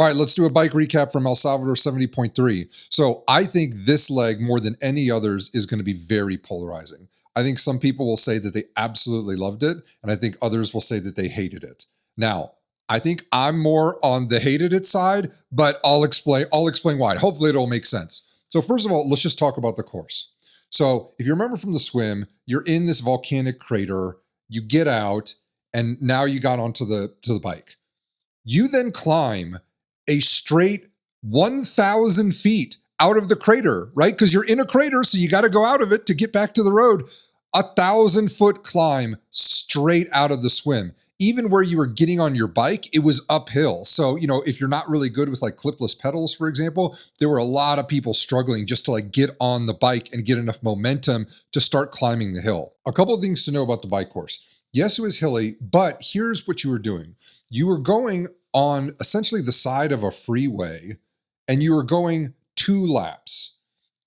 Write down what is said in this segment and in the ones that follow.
All right, let's do a bike recap from El Salvador 70.3. So I think this leg, more than any others, is going to be very polarizing. I think some people will say that they absolutely loved it, and I think others will say that they hated it. Now, I think I'm more on the hated it side, but I'll explain why. Hopefully it'll make sense. So first of all, let's just talk about the course. So if you remember from the swim, you're in this volcanic crater, you get out, and now you got onto the bike. You then climb a straight 1,000 feet out of the crater, right? Because you're in a crater, so you got to go out of it to get back to the road. 1,000-foot climb straight out of the swim. Even where you were getting on your bike, it was uphill. So, if you're not really good with like clipless pedals, for example, there were a lot of people struggling just to like get on the bike and get enough momentum to start climbing the hill. A couple of things to know about the bike course. Yes, it was hilly, but here's what you were doing. You were going on essentially the side of a freeway and you were going 2 laps.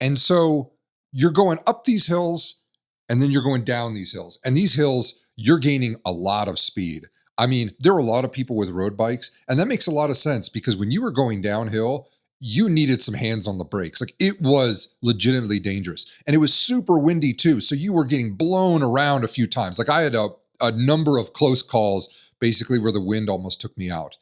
And so you're going up these hills and then you're going down these hills. And these hills, you're gaining a lot of speed. I mean, there were a lot of people with road bikes, and that makes a lot of sense because when you were going downhill, you needed some hands on the brakes. Like it was legitimately dangerous. And it was super windy too. So you were getting blown around a few times. Like I had a number of close calls basically where the wind almost took me out.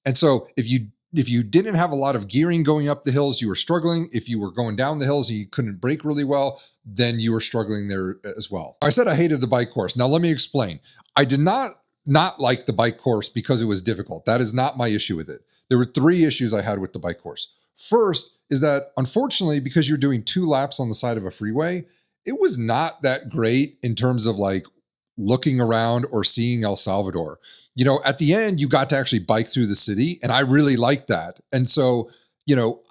And so if you didn't have a lot of gearing going up the hills, you were struggling. If you were going down the hills and you couldn't brake really well, then you were struggling there as well. I said I hated the bike course. Now let me explain. I did not like the bike course because it was difficult. That is not my issue with it. There were 3 issues I had with the bike course. First is that unfortunately, because you're doing 2 laps on the side of a freeway, it was not that great in terms of like looking around or seeing El Salvador. At the end, you got to actually bike through the city, and I really liked that. And so,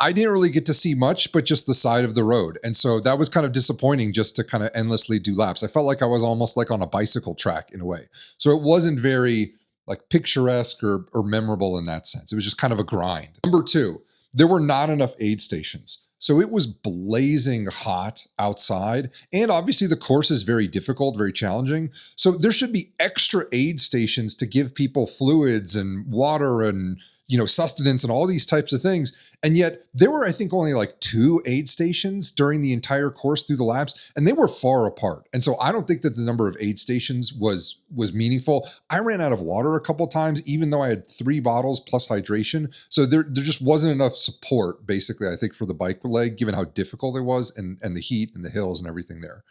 I didn't really get to see much, but just the side of the road. And so that was kind of disappointing just to kind of endlessly do laps. I felt like I was almost like on a bicycle track in a way. So it wasn't very like picturesque or memorable in that sense. It was just kind of a grind. Number 2, there were not enough aid stations. So it was blazing hot outside. And obviously the course is very difficult, very challenging. So there should be extra aid stations to give people fluids and water and, sustenance and all these types of things. And yet there were, I think, only like 2 aid stations during the entire course through the laps, and they were far apart. And so I don't think that the number of aid stations was meaningful. I ran out of water a couple times, even though I had 3 bottles plus hydration. So there just wasn't enough support, basically, I think, for the bike leg, given how difficult it was and the heat and the hills and everything there.